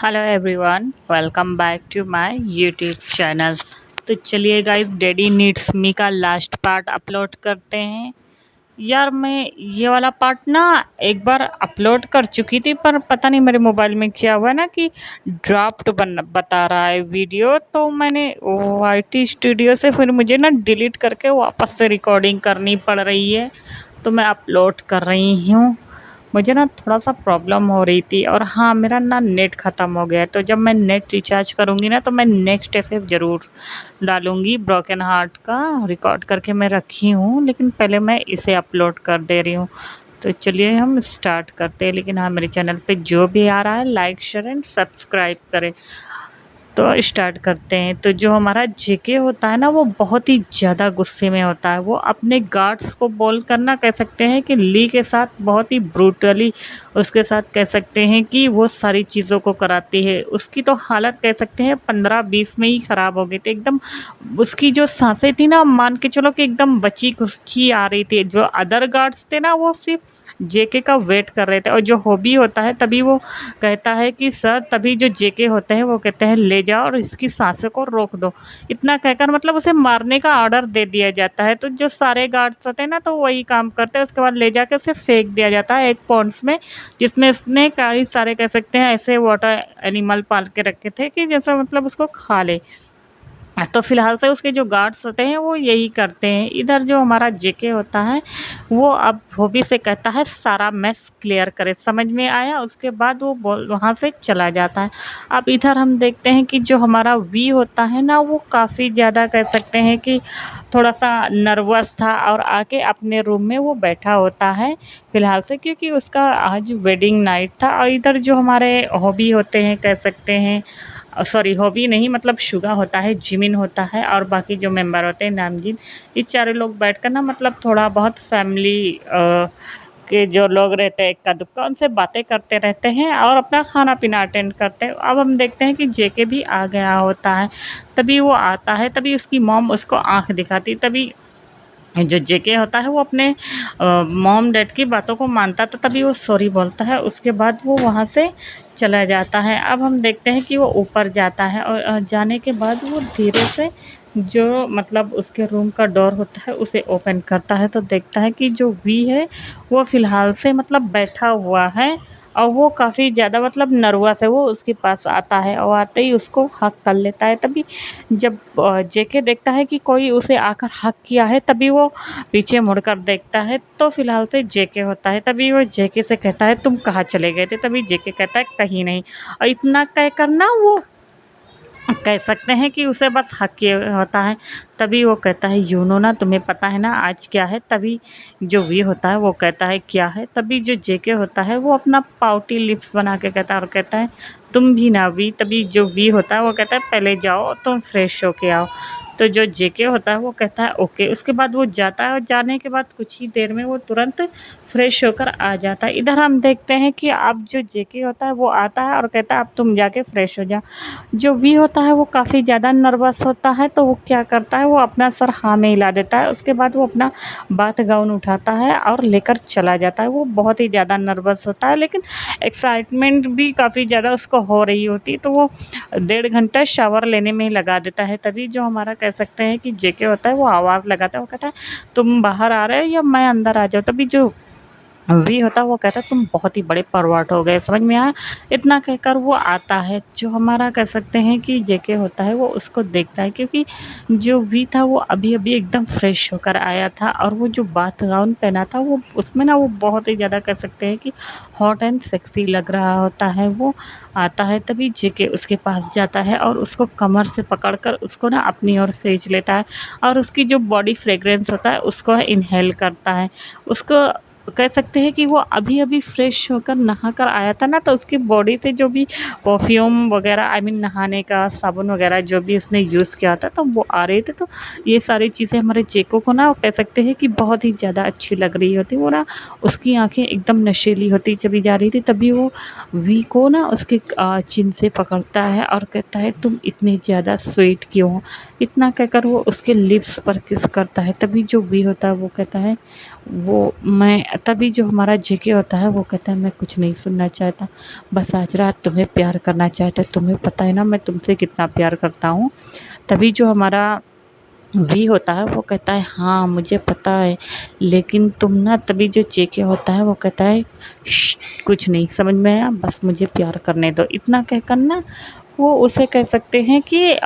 Hello everyone, welcome back to my YouTube channel. तो चलिए guys, daddy needs मी का last part upload करते हैं। यार मैं ये वाला पार्ट ना एक बार अपलोड कर चुकी थी, पर पता नहीं मेरे मोबाइल में क्या हुआ ना कि ड्राफ्ट बता रहा है वीडियो। तो मैंने YT स्टूडियो से फिर मुझे ना डिलीट करके वापस से रिकॉर्डिंग करनी पड़ रही है। तो मैं अपलोड कर रही हूँ। मुझे ना थोड़ा सा प्रॉब्लम हो रही थी, और हाँ, मेरा ना नेट ख़त्म हो गया है। तो जब मैं नेट रिचार्ज करूँगी ना, तो मैं नेक्स्ट एफएफ ज़रूर डालूँगी। ब्रोकन हार्ट का रिकॉर्ड करके मैं रखी हूँ, लेकिन पहले मैं इसे अपलोड कर दे रही हूँ। तो चलिए हम स्टार्ट करते हैं। लेकिन हाँ, मेरे चैनल पे जो भी आ रहा है लाइक शेयर एंड सब्सक्राइब करें। तो स्टार्ट करते हैं। तो जो हमारा जेके होता है ना, वो बहुत ही ज़्यादा गुस्से में होता है। वो अपने गार्ड्स को बोल कर ना कह सकते हैं कि ली के साथ बहुत ही ब्रूटली उसके साथ कह सकते हैं कि वो सारी चीज़ों को कराती है। उसकी तो हालत कह सकते हैं 15-20 में ही ख़राब हो गई थी एकदम। उसकी जो सांसें थी ना, मान के चलो कि एकदम बची खुची आ रही थी। जो अदर गार्ड्स थे ना, वो सिर्फ जेके का वेट कर रहे थे। और जो हॉबी होता है तभी वो कहता है कि सर, तभी जो जेके होते हैं वो कहते हैं ले जाओ और इसकी सांसों को रोक दो। इतना कहकर मतलब उसे मारने का ऑर्डर दे दिया जाता है। तो जो सारे गार्ड्स होते हैं ना, तो वही काम करते हैं। उसके बाद ले जाकर उसे फेंक दिया जाता है एक पॉन्ड्स में, जिसमें उसने कई सारे कह सकते हैं ऐसे वाटर एनिमल पाल के रखे थे कि जैसा मतलब उसको खा ले। तो फिलहाल से उसके जो गार्ड्स होते हैं वो यही करते हैं। इधर जो हमारा जेके होता है वो अब हॉबी से कहता है सारा मैस क्लियर करे। समझ में आया? उसके बाद वो वहाँ से चला जाता है। अब इधर हम देखते हैं कि जो हमारा वी होता है ना, वो काफ़ी ज़्यादा कह सकते हैं कि थोड़ा सा नर्वस था, और आके अपने रूम में वो बैठा होता है फिलहाल से, क्योंकि उसका आज वेडिंग नाइट था। और इधर जो हमारे हॉबी होते हैं कह सकते हैं, सॉरी हॉबी नहीं मतलब शुगा होता है, जिमिन होता है, और बाकी जो मेंबर होते हैं नामजीन, ये चारों लोग बैठकर ना मतलब थोड़ा बहुत फैमिली के जो लोग रहते हैं इक्का दुक्का, उनसे बातें करते रहते हैं और अपना खाना पीना अटेंड करते हैं। अब हम देखते हैं कि जेके भी आ गया होता है। तभी वो आता है, तभी उसकी मॉम उसको आँख दिखाती। तभी जो जेके होता है वो अपने मॉम डैड की बातों को मानता, तो तभी वो सॉरी बोलता है। उसके बाद वो वहाँ से चला जाता है। अब हम देखते हैं कि वो ऊपर जाता है, और जाने के बाद वो धीरे से जो मतलब उसके रूम का डोर होता है उसे ओपन करता है। तो देखता है कि जो वी है वो फ़िलहाल से मतलब बैठा हुआ है, और वो काफ़ी ज़्यादा मतलब नर्वस है। वो उसके पास आता है और आते ही उसको हग कर लेता है। तभी जब जेके देखता है कि कोई उसे आकर हग किया है, तभी वो पीछे मुड़कर देखता है। तो फिलहाल से जेके होता है। तभी वो जेके से कहता है तुम कहाँ चले गए थे? तभी जेके कहता है कहीं नहीं। और इतना कहकर ना वो कह सकते हैं कि उसे बस हक किए होता है। तभी वो कहता है यूनो ना, तुम्हें पता है ना आज क्या है? तभी जो वी होता है वो कहता है क्या है? तभी जो जेके होता है वो अपना पाउटी लिप्स बना के कहता है, और कहता है तुम भी ना वी। तभी जो वी होता है वो कहता है पहले जाओ तुम फ्रेश होके आओ। तो जो जेके होता है वो कहता है ओके। उसके बाद वो जाता है, और जाने के बाद कुछ ही देर में वो तुरंत फ्रेश होकर आ जाता है। इधर हम देखते हैं कि अब जो जेके होता है वो आता है और कहता है अब तुम जाके फ्रेश हो जाओ। जो वी होता है वो काफ़ी ज़्यादा नर्वस होता है। तो वो क्या करता है, वो अपना सर हाँ में हिला देता है। उसके बाद वो अपना बाथ गाउन उठाता है और लेकर चला जाता है। वो बहुत ही ज़्यादा नर्वस होता है, लेकिन एक्साइटमेंट भी काफ़ी ज़्यादा उसको हो रही होती। तो वो 1.5 घंटा शावर लेने में ही लगा देता है। तभी जो हमारा कह सकते हैं कि जेके होता है वो आवाज़ लगाता है। वो कहता है तुम बाहर आ रहे हो या मैं अंदर आ जाऊँ? तभी जो वी होता है वो कहता है तुम बहुत ही बड़े परवर्ट हो गए। समझ में आया? इतना कहकर वो आता है। जो हमारा कह सकते हैं कि जेके होता है वो उसको देखता है, क्योंकि जो वी था वो अभी अभी एकदम फ्रेश होकर आया था, और वो जो बाथ गाउन पहना था वो उसमें ना वो बहुत ही ज़्यादा कह सकते हैं कि हॉट एंड सेक्सी लग रहा होता है। वो आता है, तभी जेके उसके पास जाता है और उसको कमर से पकड़कर उसको ना अपनी ओर खींच लेता है, और उसकी जो बॉडी फ्रेग्रेंस होता है उसको इनहेल करता है। उसको कह सकते हैं कि वो अभी-अभी फ्रेश होकर नहा कर आया था ना, तो उसकी बॉडी से जो भी परफ्यूम वग़ैरह आई मीन नहाने का साबुन वग़ैरह जो भी उसने यूज़ किया था, तो वो आ रहे थे। तो ये सारी चीज़ें हमारे जेको को ना कह सकते हैं कि बहुत ही ज़्यादा अच्छी लग रही होती। वो ना उसकी आँखें एकदम नशीली होती चली जा रही थी। तभी वो वी को ना उसके चिन से पकड़ता है और कहता है तुम इतनी ज़्यादा स्वीट क्यों हो? इतना कहकर वो उसके लिप्स पर किस करता है। तभी जो वी होता है वो कहता है वो मैं तभी जो हमारा जेके होता है वो कहता है मैं कुछ नहीं सुनना चाहता, बस आज रात तुम्हें प्यार करना चाहता है, तुम्हें पता है ना मैं तुमसे कितना प्यार करता हूँ। तभी जो हमारा वी होता है वो कहता है हाँ मुझे पता है, लेकिन तुम ना, तभी जो जेके होता है वो कहता है "श्श, कुछ नहीं समझ में आया, बस मुझे प्यार करने दो", इतना कहकर ना वो उसे कह सकते हैं कि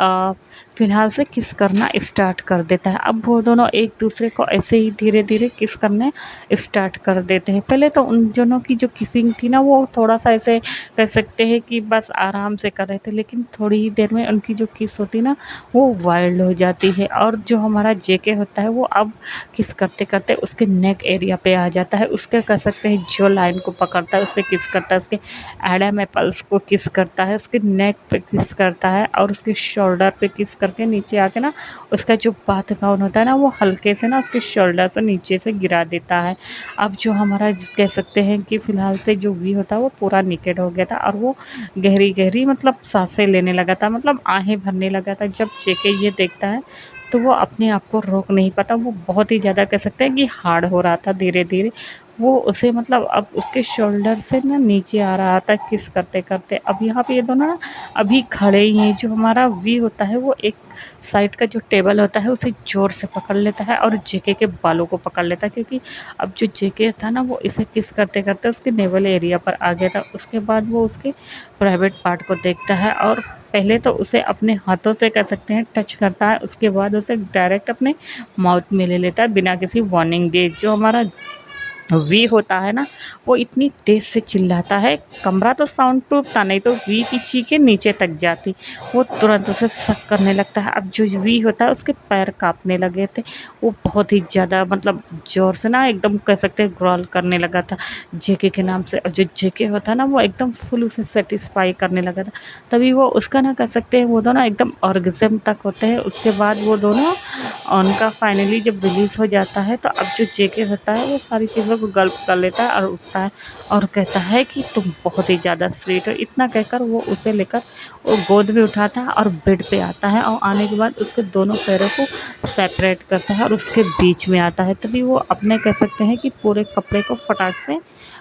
फ़िलहाल से किस करना स्टार्ट कर देता है। अब वो दोनों एक दूसरे को ऐसे ही धीरे-धीरे किस करने स्टार्ट कर देते हैं। पहले तो उन दोनों की जो किसिंग थी ना वो थोड़ा-सा ऐसे कह सकते हैं कि बस आराम से कर रहे थे, लेकिन थोड़ी ही देर में उनकी जो किस होती है ना वो वाइल्ड हो जाती है। और जो हमारा जेके होता है वो अब किस करते-करते उसके नेक एरिया पे आ जाता है। उसके कह सकते हैं जो लाइन को पकड़ता है उससे किस करता है, उसके एडम एपल्स को किस करता है, उसके नेक पे किस करता है और उसके शोल्डर पे किस करके नीचे आके ना उसका जो बाथ गाउन होता है ना वो हल्के से ना उसके शोल्डर से नीचे से गिरा देता है। अब जो हमारा कह सकते हैं कि फ़िलहाल से जो वी होता है वो पूरा नेकेड हो गया था और वो गहरी-गहरी मतलब साँसें लेने लगा था, मतलब आहें भरने लगा था। जब जेके ये देखता है तो वो अपने आप को रोक नहीं पाता, वो बहुत ही ज़्यादा कह सकते हैं कि हार्ड हो रहा था धीरे-धीरे। वो उसे मतलब अब उसके शोल्डर से ना नीचे आ रहा था किस करते-करते। अब यहाँ पे ये दोनों ना अभी खड़े ही हैं। जो हमारा वी होता है वो एक साइड का जो टेबल होता है उसे ज़ोर से पकड़ लेता है और जेके के बालों को पकड़ लेता है, क्योंकि अब जो जेके था ना वो इसे किस करते-करते उसके नेवल एरिया पर आ गया था। उसके बाद वो उसके प्राइवेट पार्ट को देखता है और पहले तो उसे अपने हाथों से कह सकते हैं टच करता है, उसके बाद उसे डायरेक्ट अपने माउथ में ले लेता है बिना किसी वार्निंग दिए। जो हमारा वी होता है ना वो इतनी तेज़ से चिल्लाता है, कमरा तो साउंड प्रूफ था, नहीं तो वी की चीखें नीचे तक जाती। वो तुरंत उसे शक करने लगता है। अब जो वी होता है उसके पैर काँपने लगे थे, वो बहुत ही ज़्यादा मतलब ज़ोर से ना एकदम कह सकते हैं ग्रॉल करने लगा था जेके के नाम से। और जो जेके होता है ना वो एकदम फुल उसे सैटिस्फाई करने लगा था। तभी वो उसका ना कह सकते हैं वो दोनों एकदम ऑर्गेज़म तक होते हैं। उसके बाद वो दोनों उनका फाइनली जब रिलीज़ हो जाता है तो अब जो जेके होता है वो सारी चीज़ों को गल्प कर लेता है और उठता है और कहता है कि तुम बहुत ही ज़्यादा स्वीट हो। इतना कहकर वो उसे लेकर वो गोद में उठाता है और बेड पे आता है और आने के बाद उसके दोनों पैरों को सेपरेट करता है और उसके बीच में आता है। तभी वो अपने कह सकते हैं कि पूरे कपड़े को फटाक से,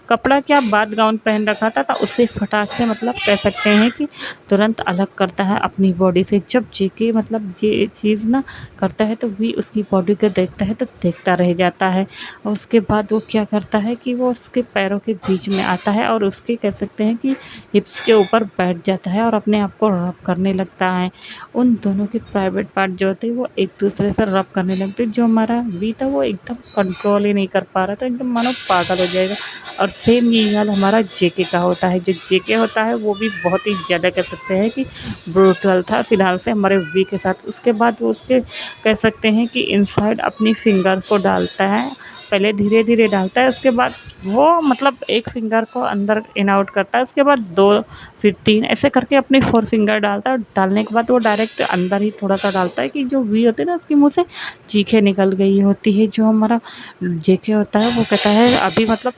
कपड़ा क्या बाथ गाउन पहन रखा था उसे फटाक से मतलब कह सकते हैं कि तुरंत अलग करता है अपनी बॉडी से। जब जेके मतलब ये चीज़ ना करता है तो वी उसकी बॉडी को देखता है तो देखता रह जाता है। और उसके बाद वो क्या करता है कि वो उसके पैरों के बीच में आता है और उसके कह सकते हैं कि हिप्स के ऊपर बैठ जाता है और अपने आप को रब करने लगता है। उन दोनों के प्राइवेट पार्ट जो थे वो एक दूसरे से रब करने लगते। जो हमारा वी था वो एकदम कंट्रोल ही नहीं कर पा रहा था, एकदम मानो पागल हो जाएगा। और सेम यही हाल हमारा जेके का होता है। जो जेके होता है वो भी बहुत ही ज़्यादा कह सकते हैं कि ब्रूटल था फ़िलहाल से हमारे वी के साथ। उसके बाद वो उसके कह सकते हैं कि इनसाइड अपनी फिंगर को डालता है, पहले धीरे-धीरे डालता है, उसके बाद वो मतलब एक फिंगर को अंदर इन आउट करता है, उसके बाद 2 फिर 3 ऐसे करके अपनी 4 फिंगर डालता है। और डालने के बाद वो डायरेक्ट अंदर ही थोड़ा-सा डालता है कि जो वी होती है ना उसके मुँह से चीखें निकल गई होती है। जो हमारा जेके होता है वो कहता है अभी मतलब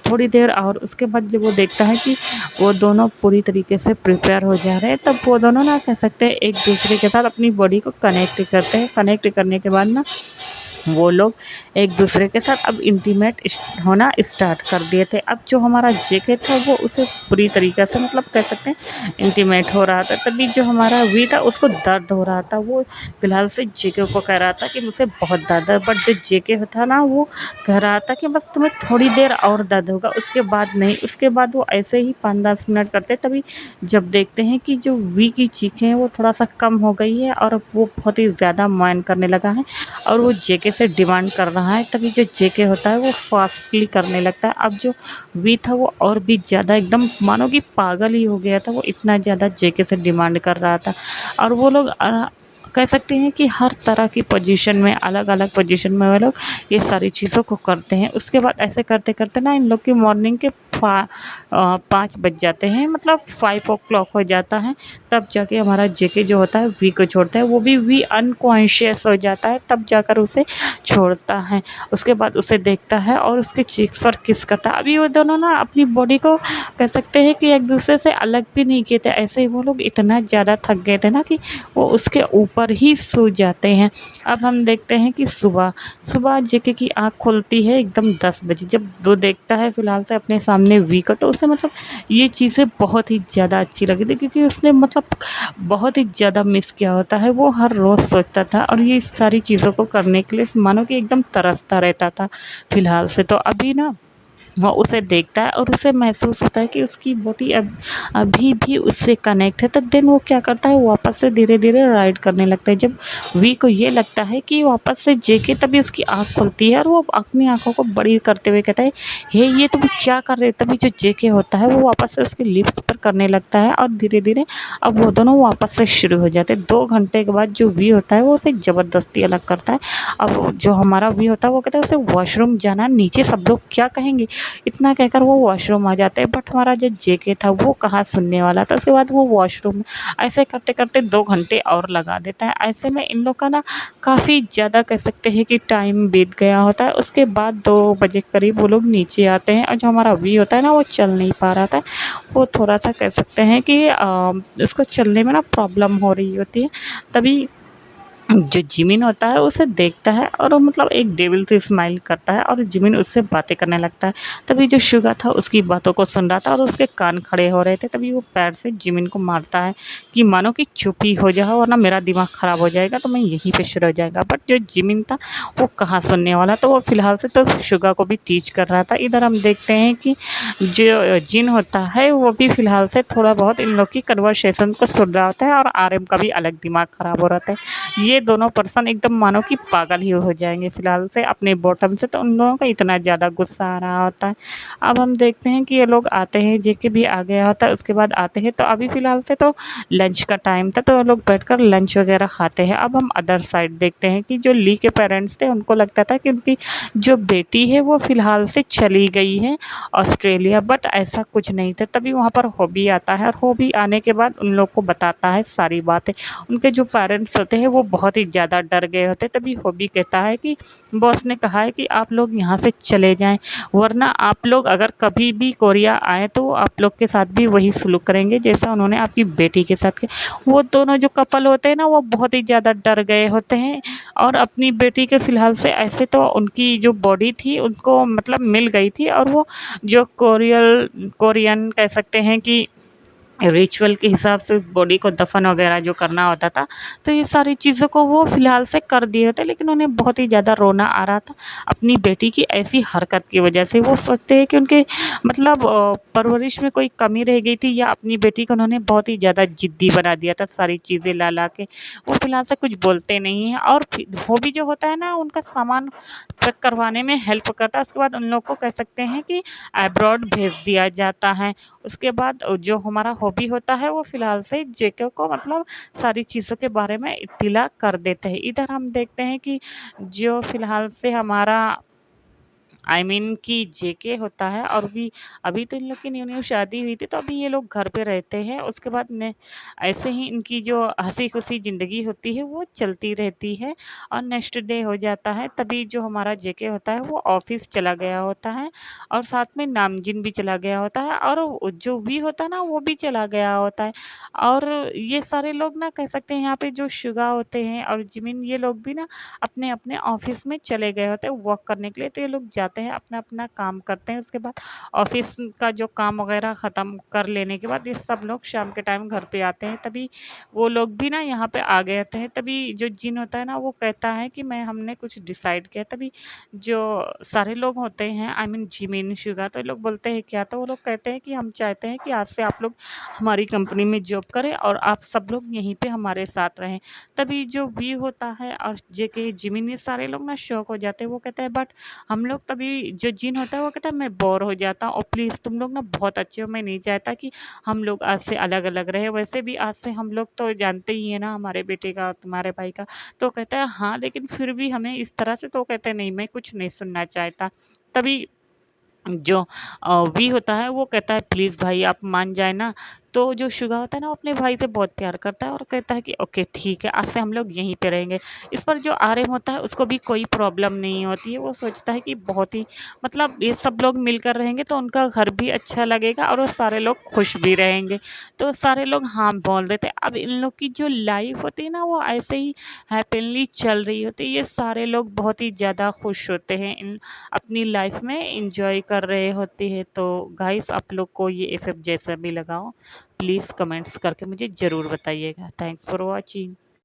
थोड़ी देर और। उसके बाद जब वो देखता है कि वो दोनों पूरी तरीके से प्रिपेयर हो जा रहे हैं तब वो दोनों ना कह सकते हैं एक दूसरे के साथ अपनी बॉडी को कनेक्ट करते हैं। कनेक्ट करने के बाद ना वो लोग एक दूसरे के साथ अब इंटीमेट होना स्टार्ट कर दिए थे। अब जो हमारा जेके था वो उसे पूरी तरीक़े से मतलब कह सकते हैं इंटीमेट हो रहा था। तभी जो हमारा वी था उसको दर्द हो रहा था। वो फ़िलहाल से जेके को कह रहा था कि मुझे बहुत दर्द है, बट जो जेके था ना वो कह रहा था कि बस तुम्हें थोड़ी देर और दर्द होगा, उसके बाद नहीं। उसके बाद वो ऐसे ही 5-10 मिनट करते, तभी जब देखते हैं कि जो वी की चीखें हैं वो थोड़ा-सा कम हो गई है और वो बहुत ही ज़्यादा माइंड करने लगा है और वो जेके से डिमांड कर रहा है। तभी जो जेके होता है वो फास्टली करने लगता है। अब जो वी था वो और भी ज़्यादा एकदम मानो कि पागल ही हो गया था, वो इतना ज़्यादा जेके से डिमांड कर रहा था। और वो लोग कह सकते हैं कि हर तरह की पोजीशन में, अलग-अलग पोजीशन में वो लोग ये सारी चीज़ों को करते हैं। उसके बाद ऐसे करते-करते ना इन लोग की मॉर्निंग के 5 बज जाते हैं, मतलब 5 ओ क्लॉक हो जाता है। तब जाके हमारा जेके जो होता है वी को छोड़ता है, वो भी वी अनकॉन्शियस हो जाता है, तब जाकर उसे छोड़ता है। उसके बाद उसे देखता है और उसके चीक्स पर किस करता है। अभी वो दोनों ना अपनी बॉडी को कह सकते हैं कि एक दूसरे से अलग भी नहीं किए थे, ऐसे ही वो लोग इतना ज़्यादा थक गए थे ना कि वो उसके ऊपर पर ही सो जाते हैं। अब हम देखते हैं कि सुबह सुबह जेके की आँख खुलती है एकदम 10 बजे, जब वो देखता है फ़िलहाल से अपने सामने वी को, तो उसे मतलब ये चीज़ें बहुत ही ज़्यादा अच्छी लगी थी, क्योंकि उसने मतलब बहुत ही ज़्यादा मिस किया होता है। वो हर रोज़ सोचता था और ये सारी चीज़ों को करने के लिए मानो कि एकदम तरसता रहता था फ़िलहाल से। तो अभी ना वो उसे देखता है और उसे महसूस होता है कि उसकी बॉडी अभी भी उससे कनेक्ट है। तो देन वो क्या करता है, वापस से धीरे-धीरे राइड करने लगता है। जब वी को ये लगता है कि वापस से जेके, तभी उसकी आँख खुलती है और वो अपनी आँखों को बड़ी करते हुए कहता है, हे ये तुम क्या कर रहे हो? तभी जो जेके होता है वो वापस से उसके लिप्स पर करने लगता है और धीरे-धीरे अब वो दोनों वापस से शुरू हो जाते हैं। 2 घंटे के बाद जो वी होता है वो उसे ज़बरदस्ती अलग करता है। अब जो हमारा वी होता है वो कहता है उसे वॉशरूम जाना है, नीचे सब लोग क्या कहेंगे? इतना कहकर वो वॉशरूम आ जाते हैं। बट हमारा जो जेके था वो कहाँ सुनने वाला था। उसके बाद वो वॉशरूम ऐसे करते-करते 2 घंटे और लगा देता है। ऐसे में इन लोग का ना काफ़ी ज़्यादा कह सकते हैं कि टाइम बीत गया होता है। उसके बाद 2 बजे के करीब वो लोग नीचे आते हैं और जो हमारा वी होता है ना वो चल नहीं पा रहा था। वो थोड़ा-सा कह सकते हैं कि उसको चलने में ना प्रॉब्लम हो रही होती है। तभी जो जिमिन होता है उसे देखता है और वो मतलब एक डेविल सी स्माइल करता है और जिमिन उससे बातें करने लगता है। तभी जो शुगा था उसकी बातों को सुन रहा था और उसके कान खड़े हो रहे थे। तभी वो पैर से जिमिन को मारता है कि मानो कि चुप ही हो जाओ वरना मेरा दिमाग ख़राब हो जाएगा, तो मैं यहीं पे शुरू हो जाएगा। बट जो जिमिन था वो कहाँ सुनने वाला, तो वो फ़िलहाल से तो शुगा को भी टीच कर रहा था। इधर हम देखते हैं कि जो जिन होता है वो भी फ़िलहाल से थोड़ा बहुत इन लोग की कन्वर्सेशन को सुन रहा होता है और आरएम का भी अलग दिमाग ख़राब हो रहा है। ये दोनों पर्सन एकदम मानो कि पागल ही हो जाएँगे फ़िलहाल से अपने बॉटम से, तो उन लोगों का इतना ज़्यादा गुस्सा आ रहा होता है। अब हम देखते हैं कि ये लोग आते हैं, जेके भी आ गया होता है, उसके बाद आते हैं तो अभी फ़िलहाल से तो लंच का टाइम था, तो वो लोग बैठकर लंच वगैरह खाते हैं। अब हम अदर साइड देखते हैं कि जो ली के पेरेंट्स थे उनको लगता था कि उनकी जो बेटी है वो फ़िलहाल से चली गई है ऑस्ट्रेलिया, बट ऐसा कुछ नहीं था। तभी वहाँ पर हॉबी आता है और हॉबी आने के बाद उन लोग को बताता है सारी बातें। उनके जो पेरेंट्स होते हैं वो बहुत ही ज़्यादा डर गए होते हैं। तभी हॉबी कहता है कि बॉस ने कहा है कि आप लोग यहाँ से चले जाएँ, वरना आप लोग अगर कभी भी कोरिया आएँ तो आप लोग के साथ भी वही सलूक करेंगे जैसा उन्होंने आपकी बेटी के साथ किया। वो दोनों जो कपल होते हैं ना वो बहुत ही ज़्यादा डर गए होते हैं और अपनी बेटी के फ़िलहाल से ऐसे तो उनकी जो बॉडी थी उनको मतलब मिल गई थी और वो जो कोरियन कह सकते हैं कि रिचुअल के हिसाब से उस बॉडी को दफ़न वगैरह जो करना होता था, तो ये सारी चीज़ों को वो फ़िलहाल से कर दिए होते, लेकिन उन्हें बहुत ही ज़्यादा रोना आ रहा था अपनी बेटी की ऐसी हरकत की वजह से। वो सोचते हैं कि उनके मतलब परवरिश में कोई कमी रह गई थी या अपनी बेटी को उन्होंने बहुत ही ज़्यादा ज़िद्दी बना दिया था सारी चीज़ें ला के। वो फ़िलहाल से कुछ बोलते नहीं हैं और वो भी जो होता है ना उनका सामान चेक करवाने में हेल्प करता है। उसके बाद उन लोग को कह सकते हैं कि अब्रॉड भेज दिया जाता है। उसके बाद जो हमारा हॉबी होता है वो फ़िलहाल से जेके को मतलब सारी चीज़ों के बारे में इत्तिला कर देते हैं। इधर हम देखते हैं कि जो फ़िलहाल से हमारा कि जेके होता है और भी अभी तो इन लोग की न्यू-न्यू शादी हुई थी, तो अभी ये लोग घर पे रहते हैं। उसके बाद ने ऐसे ही इनकी जो हँसी-खुशी ज़िंदगी होती है वो चलती रहती है और नेक्स्ट डे हो जाता है। तभी जो हमारा जेके होता है वो ऑफ़िस चला गया होता है और साथ में नामजिन भी चला गया होता है और जो वी होता है ना वो भी चला गया होता है। और ये सारे लोग ना कह सकते हैं यहाँ पे जो शुगा होते हैं और जिमिन ये लोग भी ना अपने-अपने ऑफ़िस में चले गए होते हैं वर्क करने के लिए। तो ये लोग जाते हैं, अपना-अपना काम करते हैं। उसके बाद ऑफ़िस का जो काम वग़ैरह ख़त्म कर लेने के बाद ये सब लोग शाम के टाइम घर पे आते हैं। तभी वो लोग भी ना यहाँ पे आ गए होते हैं। तभी जो जिन होता है ना वो कहता है कि हमने कुछ डिसाइड किया। तभी जो सारे लोग होते हैं जिमिन, शुगा, तो ये लोग बोलते हैं क्या? तो वो लोग कहते हैं कि हम चाहते हैं कि आज से आप लोग हमारी कंपनी में जॉब करें और आप सब लोग यहीं पे हमारे साथ रहें। तभी जो वी होता है और जेके, जिमिन ये सारे लोग ना शॉक हो जाते हैं। वो कहते हैं बट हम लोग, तभी जो जिन होता है वो कहता है मैं बोर हो जाता हूँ और प्लीज़ तुम लोग ना बहुत अच्छे हो, मैं नहीं चाहता कि हम लोग आज से अलग-अलग रहें। वैसे भी आज से हम लोग तो जानते ही हैं ना हमारे बेटे का, तुम्हारे भाई का। तो कहता है हाँ, लेकिन फिर भी हमें इस तरह से, तो कहते हैं नहीं, मैं कुछ नहीं सुनना चाहता। तभी जो वी होता है वो कहता है प्लीज़ भाई आप मान जाए ना। तो जो शुगा होता है ना, वो अपने भाई से बहुत प्यार करता है और कहता है कि ओके ठीक है, आज से हम लोग यहीं पे रहेंगे। इस पर जो आर्यन होता है उसको भी कोई प्रॉब्लम नहीं होती है, वो सोचता है कि बहुत ही मतलब ये सब लोग मिलकर रहेंगे तो उनका घर भी अच्छा लगेगा और वो सारे लोग खुश भी रहेंगे। तो सारे लोग हाँ बोल देते हैं। अब इन लोग की जो लाइफ होती है ना, वो ऐसे ही हैप्पीली चल रही होती है। ये सारे लोग बहुत ही ज़्यादा खुश होते हैं, इन अपनी लाइफ में इंजॉय कर रहे होते हैं। तो गाइस, आप लोग को ये इफ़ेक्ट जैसा भी लगा हो, प्लीज़ कमेंट्स करके मुझे ज़रूर बताइएगा। Thanks for watching.